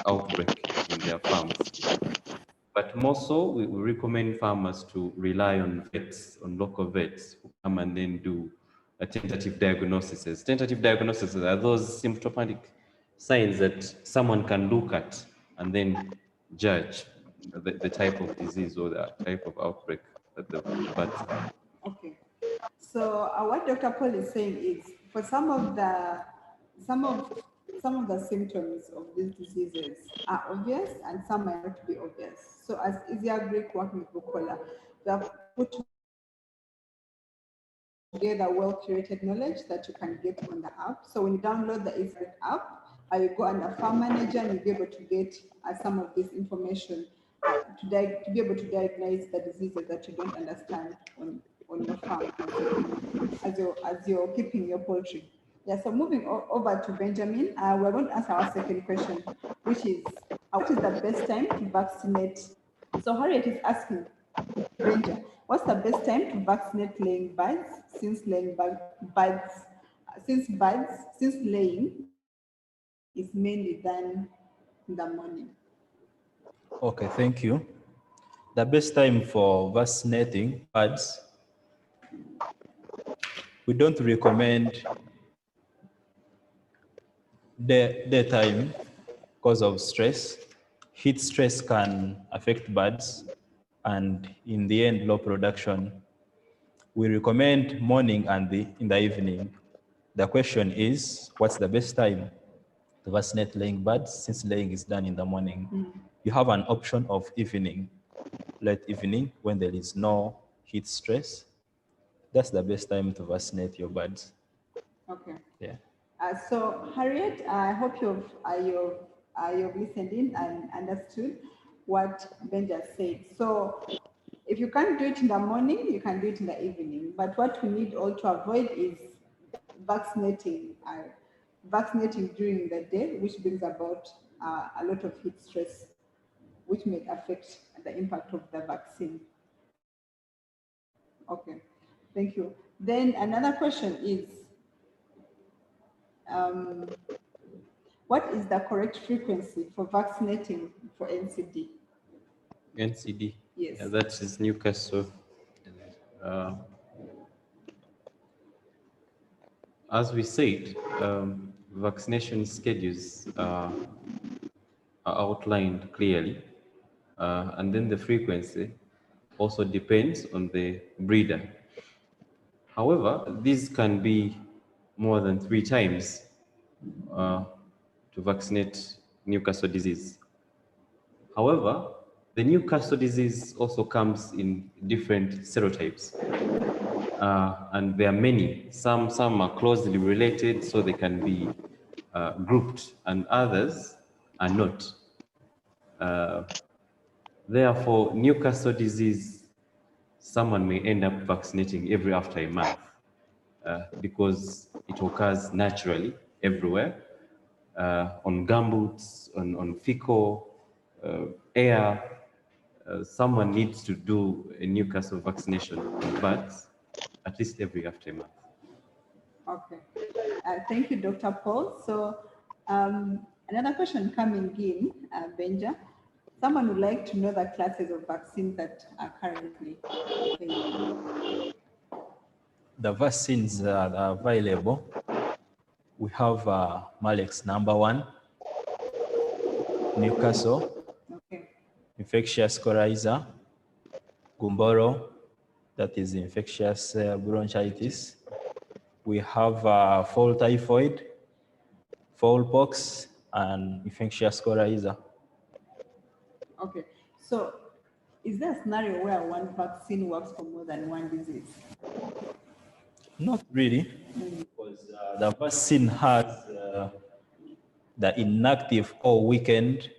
outbreak in their farms. But more so, we recommend farmers to rely on vets, on local vets, who come and then do a tentative diagnosis. Tentative diagnoses are those symptomatic signs that someone can look at and then judge the type of disease or the type of outbreak that the birds have. Okay. So what Dr. Paul is saying is, for some of the symptoms of these diseases are obvious, and some might not be obvious. So as EzyAgric working with Bukola, we have put together well-curated knowledge that you can get on the app. So when you download the EzyAgric app, you go under Farm Manager and you'll be able to get some of this information to be able to diagnose the diseases that you don't understand on your farm as you're keeping your poultry. Yeah, so moving over to Benjamin, we're going to answer our second question, which is, what is the best time to vaccinate? So Harriet is asking, Benja, what's the best time to vaccinate laying birds since laying is mainly done in the morning? Okay, thank you. The best time for vaccinating birds, we don't recommend daytime because of stress. Heat stress can affect birds, and in the end, low production. We recommend morning and in the evening. The question is, what's the best time to vaccinate laying birds since laying is done in the morning? You have an option of evening, late evening, when there is no heat stress. That's the best time to vaccinate your birds. Okay. Yeah. So Harriet, I hope you've listened in and understood what Benja said. So if you can't do it in the morning, you can do it in the evening. But what we need all to avoid is vaccinating during the day, which brings about a lot of heat stress, which may affect the impact of the vaccine. Okay, thank you. Then another question is, what is the correct frequency for vaccinating for NCD? NCD? Yes. Yeah, that is Newcastle. As we said, vaccination schedules are outlined clearly, and then the frequency also depends on the breeder. However, these can be more than 3 times to vaccinate Newcastle disease. However, the Newcastle disease also comes in different serotypes. And there are many. Some are closely related, so they can be grouped, and others are not. Therefore, Newcastle disease, someone may end up vaccinating every after a month because it occurs naturally everywhere, on gumboots, on fecal, air. Someone needs to do a Newcastle vaccination, but at least every after a month. Okay. Thank you, Dr. Paul. So another question coming in, Benja. Someone would like to know the classes of vaccines that are currently available. The vaccines that are available, we have Malex #1, Newcastle, Okay. infectious coryza, Gumboro, that is infectious bronchitis. We have fall typhoid, fowl pox, and infectious coryza. Okay. So is there a scenario where one vaccine works for more than one disease? Not really, because the vaccine has the inactive or weakened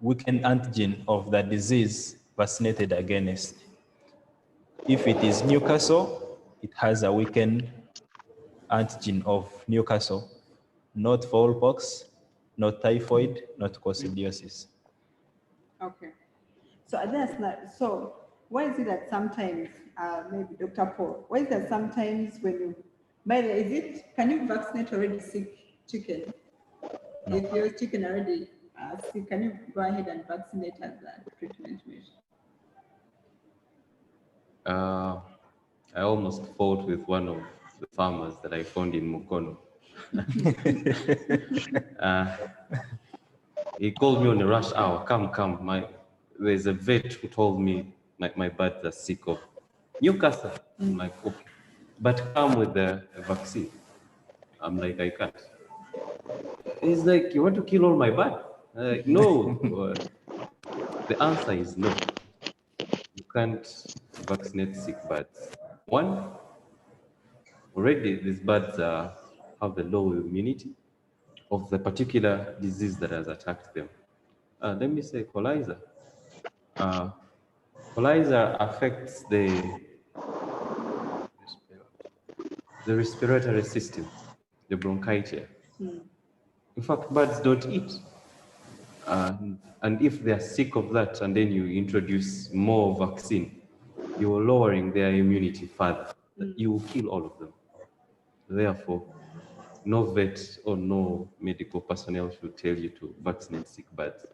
antigen of the disease vaccinated against. If it is Newcastle, it has a weakened antigen of Newcastle, not foulpox, not typhoid, not coccidiosis. Okay. So why is it that sometimes, maybe Dr. Paul, why is that sometimes when you, can you vaccinate already sick chicken? If your chicken already sick, can you go ahead and vaccinate as a treatment measure? I almost fought with one of the farmers that I found in Mukono. He called me on a rush hour. Come. There's a vet who told me my birds are sick of Newcastle. I'm like, okay, but come with the vaccine. I'm like, I can't. He's like, you want to kill all my birds? No. The answer is no. You can't vaccinate sick birds. One, already these birds have a low immunity of the particular disease that has attacked them. Let me say colyza. Colyza affects the respiratory system, the bronchitia. In fact, birds don't eat. And if they are sick of that and then you introduce more vaccine, you're lowering their immunity further. You will kill all of them. Therefore, no vet or no medical personnel should tell you to vaccinate sick birds.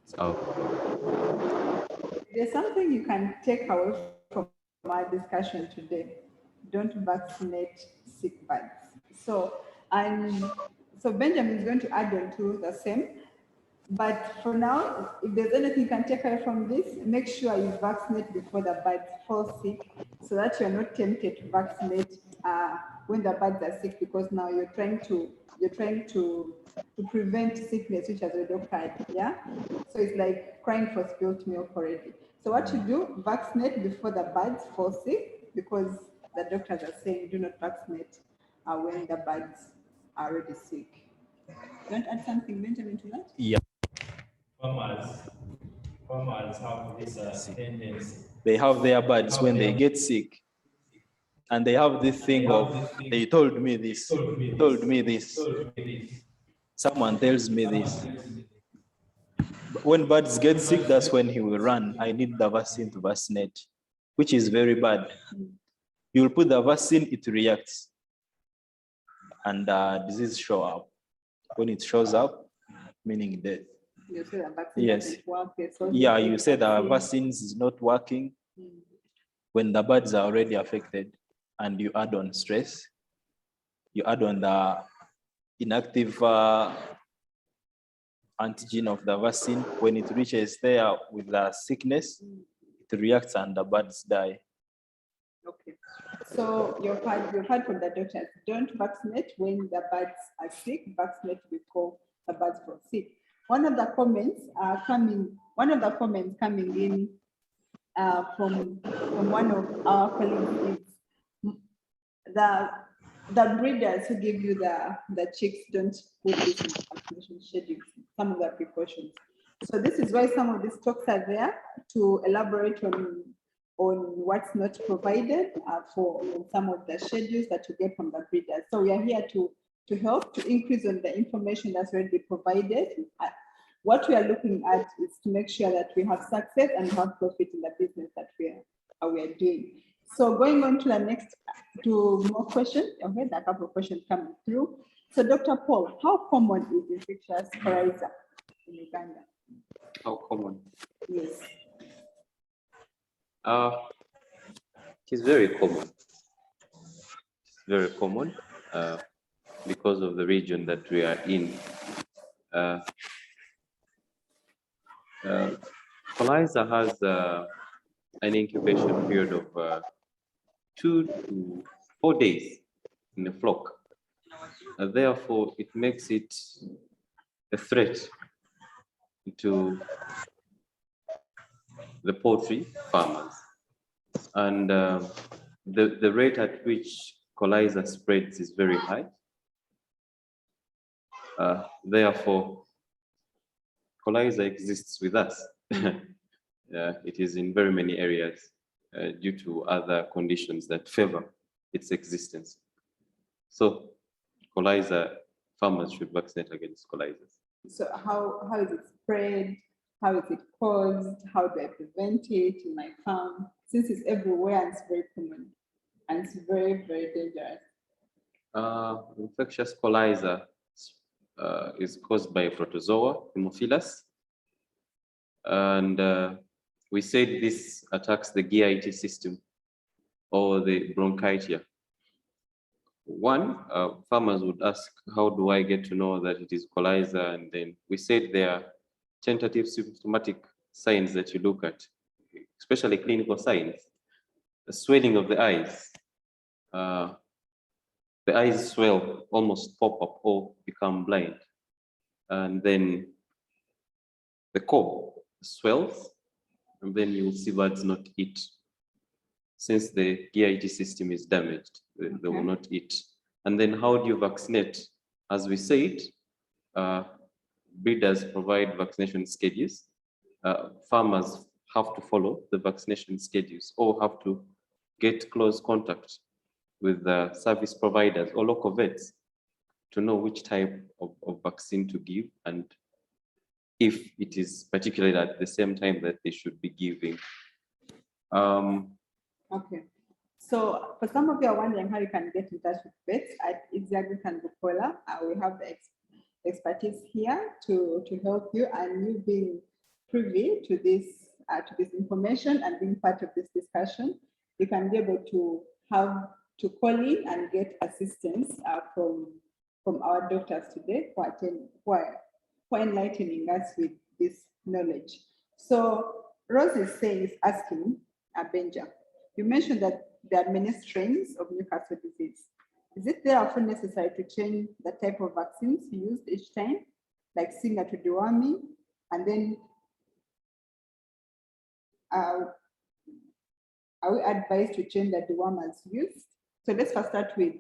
It's out of order. There's something you can take away from our discussion today. Don't vaccinate sick birds. So, Benjamin is going to add on to the same. But for now, if there's anything you can take away from this, make sure you vaccinate before the birds fall sick, so that you're not tempted to vaccinate when the birds are sick, because now you're trying to prevent sickness which has already occurred. Yeah. So it's like crying for spilt milk already. So what you do, vaccinate before the birds fall sick, because the doctors are saying do not vaccinate when the birds are already sick. You want to add something, Benjamin, to that? Yeah. Farmers have this tendency. They have their birds when they get sick, and they have this thing of, they told me this, someone tells me this. But when birds get sick, that's when he will run. I need the vaccine to vaccinate, which is very bad. You will put the vaccine, it reacts, and disease show up. When it shows up, meaning death. You say the vaccine Yes. doesn't work, Yeah, you say the vaccines is not working when the birds are already affected, and you add on stress, you add on the inactive antigen of the vaccine. When it reaches there with the sickness, it reacts and the birds die. Okay. So you've heard from the doctors, don't vaccinate when the birds are sick, vaccinate before the birds fall sick. One of the comments coming in from one of our colleagues is the breeders who give you the chicks don't put this in the vaccination schedules, some of the precautions. So this is why some of these talks are there, to elaborate on what's not provided for some of the schedules that you get from the breeders. So we are here to help to increase on the information that's already provided. What we are looking at is to make sure that we have success and have profit in the business that we are doing. So going on to the next, to more questions. Okay, there are a couple of questions coming through. So Dr. Paul, how common is infectious coryza in Uganda? How common? Yes. It is very common. It's very common because of the region that we are in. Colyza has an incubation period of 2 to 4 days in a flock. Therefore, it makes it a threat to the poultry farmers. And the rate at which colyza spreads is very high. Therefore, colyza exists with us. It is in very many areas due to other conditions that favor its existence. So, colyza, farmers should vaccinate against colyzas. So how is it spread? How is it caused? How do I prevent it in my farm? Since it's everywhere and it's very common and it's very, very dangerous. Infectious colyza is caused by protozoa Haemophilus. And we said this attacks the GIT system or the bronchitia. One, farmers would ask, how do I get to know that it is coryza? And then we said there are tentative symptomatic signs that you look at, especially clinical signs. The swelling of the eyes. The eyes swell, almost pop up or become blind. And then the cob swells, and then you'll see birds not eat. Since the GIT system is damaged, they will not eat. And then how do you vaccinate? As we said, breeders provide vaccination schedules. Farmers have to follow the vaccination schedules or have to get close contact with the service providers or local vets to know which type of vaccine to give and if it is particularly at the same time that they should be giving. Okay. So for some of you are wondering how you can get in touch with vets at EzyAgric and Bukola, we have the expertise here to help you, and you being privy to this information and being part of this discussion, you can be able to call in and get assistance from our doctors today who are enlightening us with this knowledge. So Rose is asking, Benja, you mentioned that there are many strains of Newcastle disease. Is it therefore necessary to change the type of vaccines used each time, like similar to deworming? And then are we advised to change the dewormers used? So let's first start with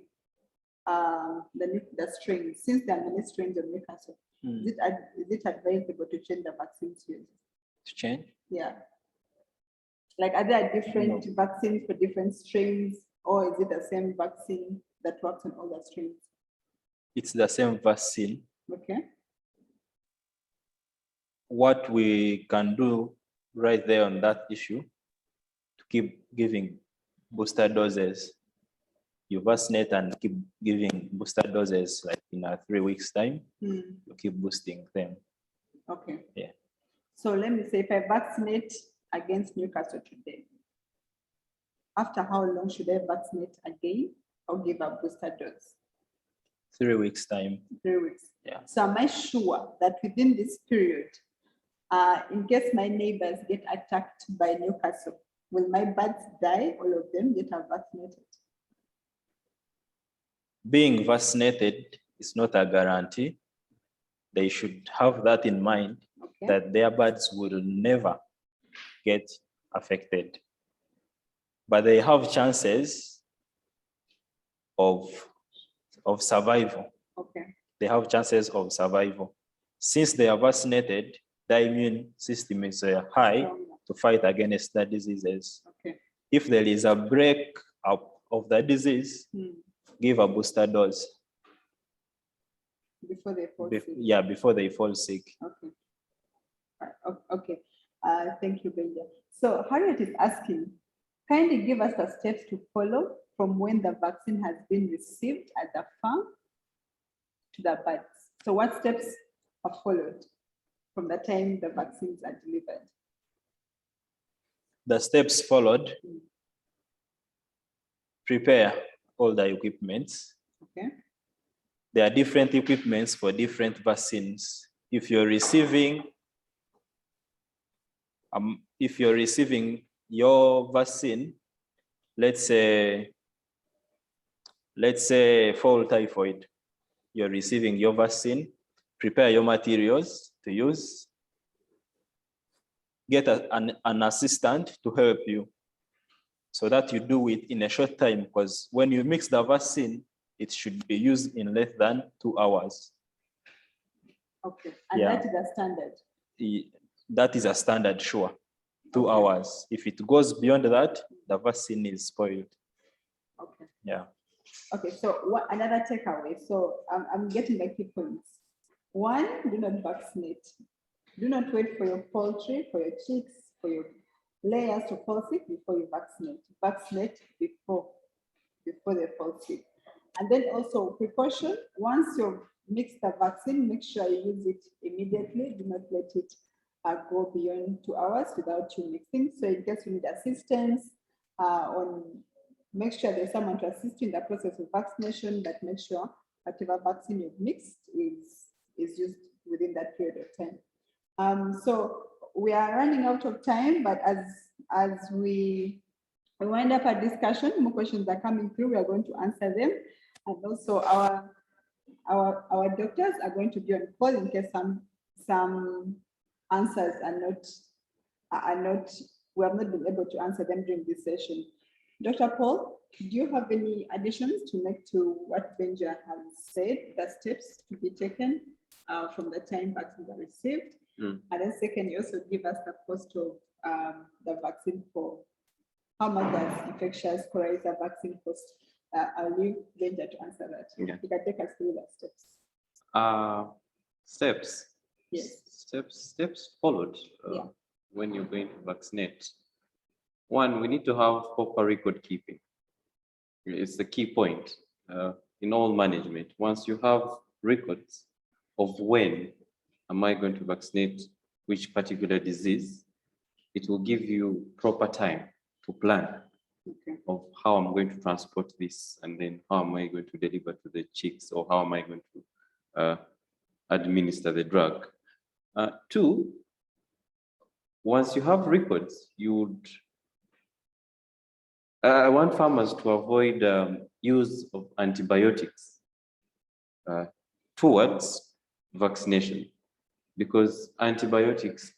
the strains. Since there are many strains of Newcastle, is it advisable to change the vaccines used? To change? Yeah. Like, are there different vaccines for different strains, or is it the same vaccine that works on all the strains? It's the same vaccine. Okay. What we can do right there on that issue, to keep giving booster doses. You vaccinate and keep giving booster doses, like in 3 weeks' time, you keep boosting them. Okay. Yeah. So let me say, if I vaccinate against Newcastle today, after how long should I vaccinate again or give a booster dose? 3 weeks' time. 3 weeks. Yeah. So am I sure that within this period, in case my neighbors get attacked by Newcastle, will my birds die, all of them, yet are vaccinated? Being vaccinated is not a guarantee. They should have that in mind, that their birds will never get affected. But they have chances of survival. Okay. They have chances of survival. Since they are vaccinated, the immune system is high to fight against the diseases. Okay. If there is a break up of the disease, give a booster dose. Before they fall sick? Yeah, before they fall sick. Okay. Okay. Thank you, Benja. So Harriet is asking, kindly give us the steps to follow from when the vaccine has been received at the farm to the birds. So what steps are followed from the time the vaccines are delivered? The steps followed: prepare all the equipments. Okay. There are different equipments for different vaccines. If you're receiving your vaccine, let's say fall typhoid, you're receiving your vaccine, prepare your materials to use, get an assistant to help you so that you do it in a short time, because when you mix the vaccine, it should be used in less than 2 hours. Okay, and that is a standard? That is a standard, sure. 2 hours. If it goes beyond that, the vaccine is spoiled. Okay. Yeah. Okay, so what another takeaway? So I'm getting the key points. One, do not vaccinate. Do not wait for your poultry, for your chicks, for your layers to fall sick before you vaccinate. Vaccinate before they fall sick. And then also precaution, once your mix the vaccine, make sure you use it immediately. Do not let it go beyond 2 hours without you mixing. So in case you need assistance make sure there's someone to assist you in the process of vaccination, but make sure whatever vaccine you've mixed is used within that period of time. So we are running out of time, but as we wind up our discussion, more questions are coming through. We are going to answer them, and also our doctors are going to be on call in case some answers are not we have not been able to answer them during this session. Dr. Paul, do you have any additions to make to what Benja has said, the steps to be taken from the time vaccines are received? And then second, you also give us the cost of the vaccine for how much does infectious coryza vaccine cost? I'll leave Benja to answer that. Yeah. You can take us through the steps. Steps. Yes. Steps followed when you're going to vaccinate. One, we need to have proper record keeping. It's the key point in all management. Once you have records of when am I going to vaccinate which particular disease, it will give you proper time to plan of how I'm going to transport this, and then how am I going to deliver to the chicks, or how am I going to administer the drug. Two, once you have records, you would I want farmers to avoid use of antibiotics towards vaccination, because antibiotics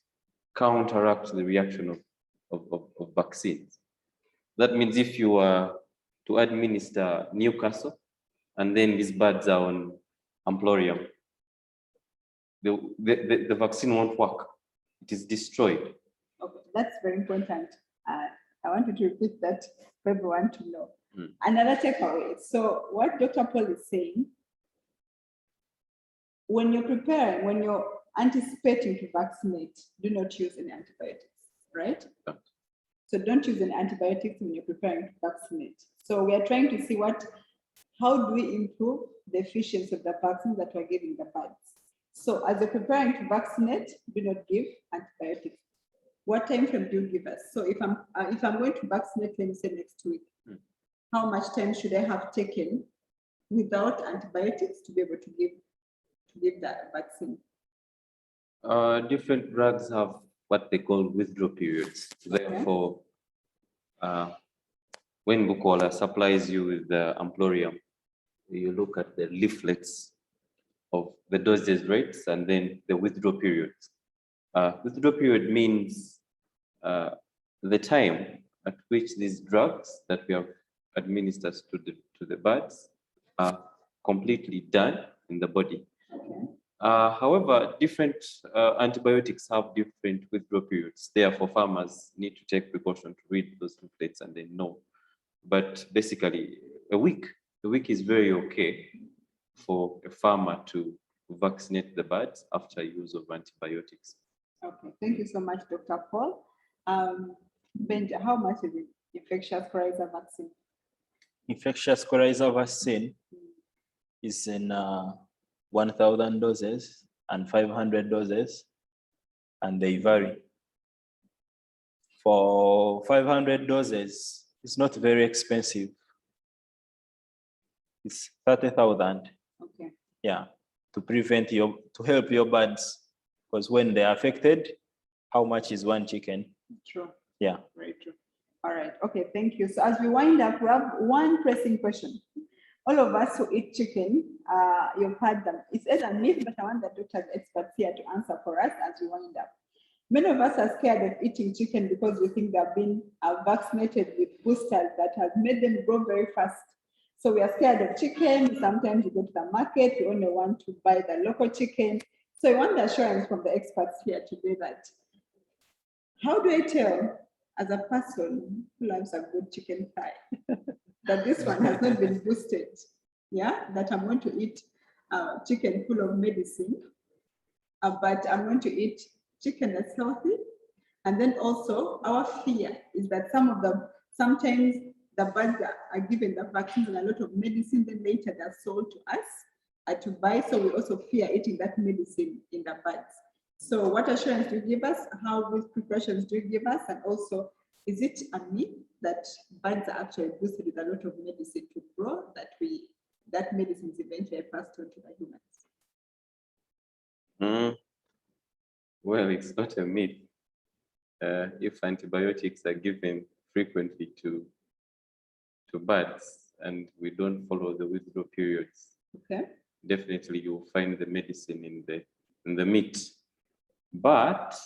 counteract the reaction of vaccines. That means if you are to administer Newcastle and then these birds are on Amplorium, the vaccine won't work. It is destroyed. Okay, that's very important. I want you to repeat that for everyone to know. Another takeaway. So what Dr. Paul is saying, when you're preparing, when you're anticipating to vaccinate, do not use any antibiotics, right? So don't use any antibiotics when you're preparing to vaccinate. So we are trying to see how do we improve the efficiency of the vaccines that we're giving the birds. So as you're preparing to vaccinate, do not give antibiotics. What time frame do you give us? So if I'm going to vaccinate, let me say next week, how much time should I have taken without antibiotics to be able to give that vaccine? Different drugs have what they call withdrawal periods. Therefore, when Bukola supplies you with the Amplorium, you look at the leaflets of the dosage rates and then the withdrawal periods. Withdrawal period means the time at which these drugs that we have administered to the birds are completely done in the body. However, different antibiotics have different withdrawal periods. Therefore, farmers need to take precaution to read those leaflets and they know. But basically, a week is very okay for a farmer to vaccinate the birds after use of antibiotics. Okay, thank you so much, Dr. Paul. Benja, how much is it? Infectious coryza vaccine? Infectious coryza vaccine is in 1,000 doses and 500 doses, and they vary. For 500 doses, it's not very expensive. It's 30,000. Okay. Yeah, to help your birds, because when they're affected, how much is one chicken? True. Yeah. Very true. All right. Okay. Thank you. So as we wind up, we have one pressing question. All of us who eat chicken, you've heard them. It's either myth, but I want the doctor's experts here to answer for us as we wind up. Many of us are scared of eating chicken because we think they've been vaccinated with boosters that have made them grow very fast. So we are scared of chicken. Sometimes you go to the market, you only want to buy the local chicken. So I want the assurance from the experts here today that how do I tell as a person who loves a good chicken thigh that this one has not been boosted? Yeah, that I'm going to eat chicken full of medicine, but I'm going to eat chicken that's healthy. And then also our fear is that sometimes the birds are given the vaccines and a lot of medicine, then later they're sold to us to buy, so we also fear eating that medicine in the birds. So what assurance do you give us? How with precautions do you give us? And also, is it a myth that birds are actually boosted with a lot of medicine to grow, that medicine is eventually passed on to the humans? Well, it's not a myth. If antibiotics are given frequently to birds and we don't follow the withdrawal periods, Okay. definitely you'll find the medicine in the meat. But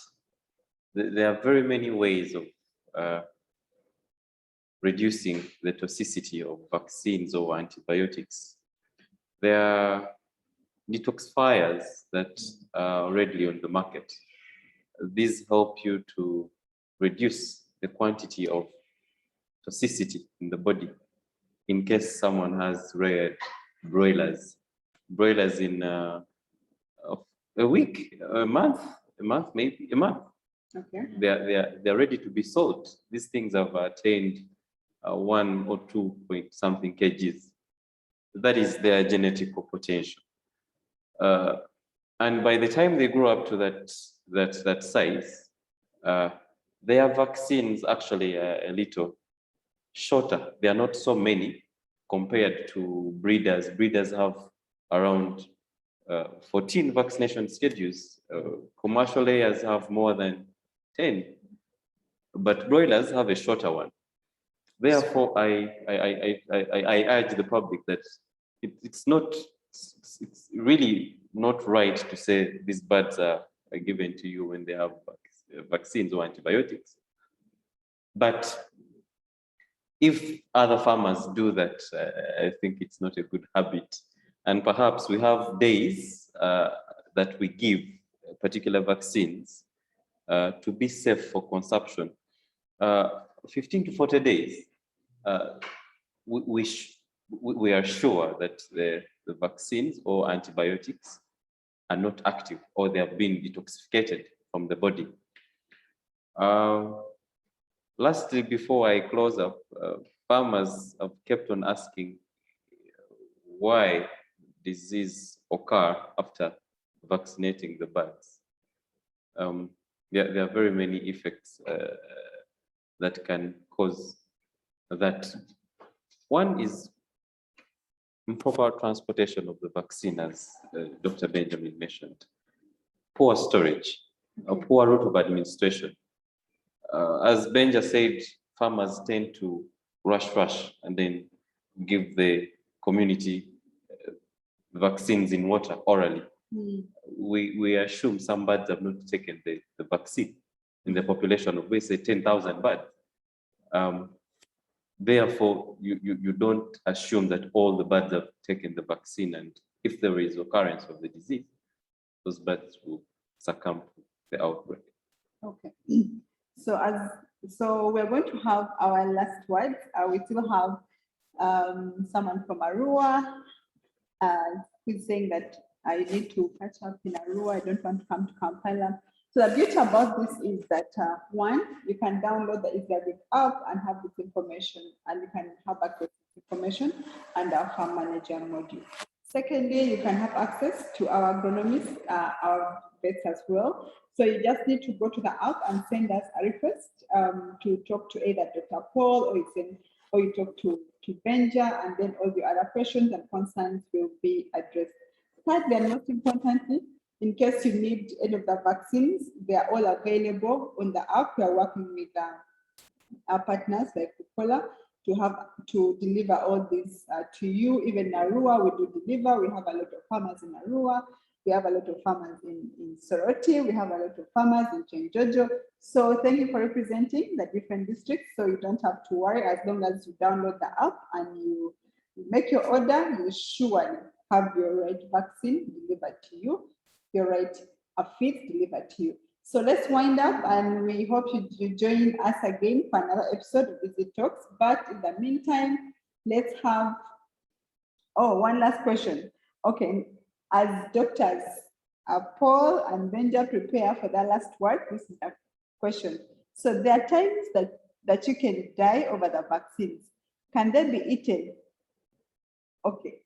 there are very many ways of reducing the toxicity of vaccines or antibiotics. There are detoxifiers that are readily on the market. These help you to reduce the quantity of toxicity in the body in case someone has reared broilers in a week, a month, maybe a month. Okay. They're ready to be sold. These things have attained 1 or 2 point something kgs. That is their genetical potential. And by the time they grow up to that size, their vaccines actually are a little shorter. They are not so many compared to breeders. Breeders have around 14 vaccination schedules. Commercial layers have more than 10, but broilers have a shorter one. Therefore, I urge the public that it's really not right to say these birds are given to you when they have vaccines or antibiotics. But if other farmers do that, I think it's not a good habit. And perhaps we have days that we give particular vaccines to be safe for consumption. 15 to 40 days, we are sure that the vaccines or antibiotics are not active or they have been detoxificated from the body. Lastly, before I close up, farmers have kept on asking why disease occur after vaccinating the birds. There are very many effects that can cause that. One is improper transportation of the vaccine, as Dr. Benjamin mentioned. Poor storage, a poor route of administration. As Benja said, farmers tend to rush and then give the community vaccines in water orally. We assume some birds have not taken the vaccine in the population of, we say, 10,000 birds. Therefore, you don't assume that all the birds have taken the vaccine, and if there is occurrence of the disease, those birds will succumb to the outbreak. Okay. So we're going to have our last words. We still have someone from Arua who's saying that I need to catch up in Arua. I don't want to come to Kampala. So the beauty about this is that one, you can download the EzyAgric app and have this information, and you can have access to information and our farm manager module. Secondly, you can have access to our agronomists, our vets as well. So you just need to go to the app and send us a request to talk to either Dr. Paul or you talk to Benja, and then all the other questions and concerns will be addressed. Thirdly, and most importantly, in case you need any of the vaccines, they are all available on the app. We are working with our partners like Coca-Cola to deliver all this to you. Even in Arua, we do deliver. We have a lot of farmers in Arua. We have a lot of farmers in Soroti. We have a lot of farmers in Chenjojo. So thank you for representing the different districts. So you don't have to worry. As long as you download the app and you make your order, you surely have your right vaccine delivered to you, your right feed delivered to you. So let's wind up, and we hope you join us again for another episode of EzyToks. But in the meantime, let's have one last question. Okay, as doctors, Paul and Benja prepare for the last word, this is a question. So there are times that you can die over the vaccines. Can they be eaten? Okay.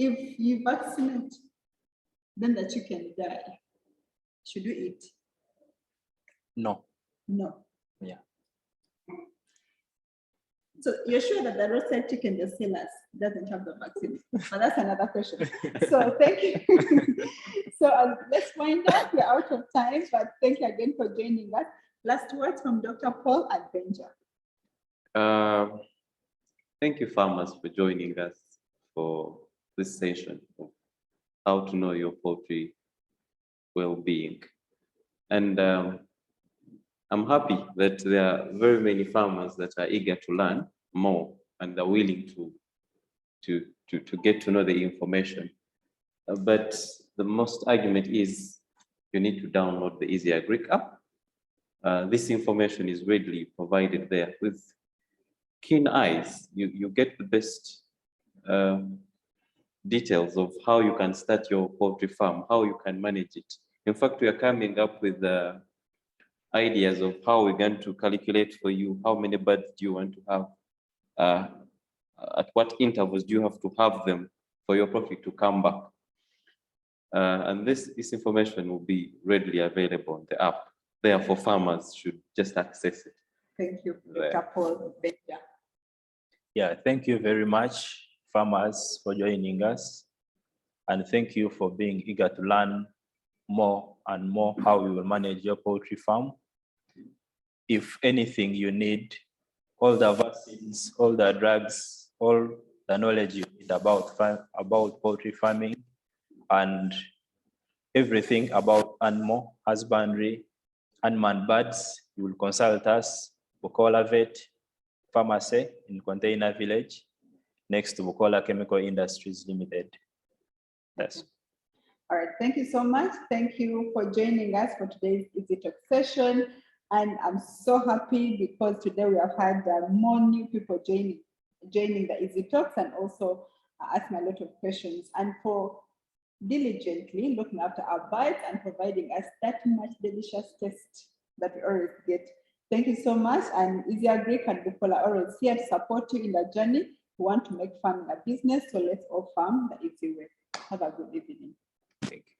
If you vaccinate, then the chicken die. Should you eat? No. No. Yeah. So you're sure that the roadside chicken they sell us doesn't have the vaccine? But that's another question. So thank you. So let's wind up. We're out of time, but thank you again for joining us. Last words from Dr. Paul Adventure. Thank you, farmers, for joining us for this session of how to know your poultry well-being. And I'm happy that there are very many farmers that are eager to learn more and are willing to get to know the information. But the most argument is you need to download the EzyAgric app. This information is readily provided there with keen eyes. You get the best details of how you can start your poultry farm, how you can manage it. In fact, we are coming up with ideas of how we're going to calculate for you how many birds do you want to have, at what intervals do you have to have them for your profit to come back. And this information will be readily available on the app. Therefore, farmers should just access it. Thank you, Dr. Paul Adventure. Yeah, thank you very much, farmers, for joining us. And thank you for being eager to learn more and more how you will manage your poultry farm. If anything you need, all the vaccines, all the drugs, all the knowledge you need about poultry farming and everything about animal husbandry, unmanned birds, you will consult us, Bukola Vet Pharmacy in Container Village, next to Bukola Chemical Industries Limited. Yes. All right, thank you so much. Thank you for joining us for today's EzyToks session. And I'm so happy because today we have had more new people joining the EzyToks and also asking a lot of questions and for diligently looking after our bites and providing us that much delicious taste that we always get. Thank you so much. And EzyAgric and Bukola are always here to support you in the journey. We want to make farming a business, so let's all farm the easy way. Have a good evening. Thank you.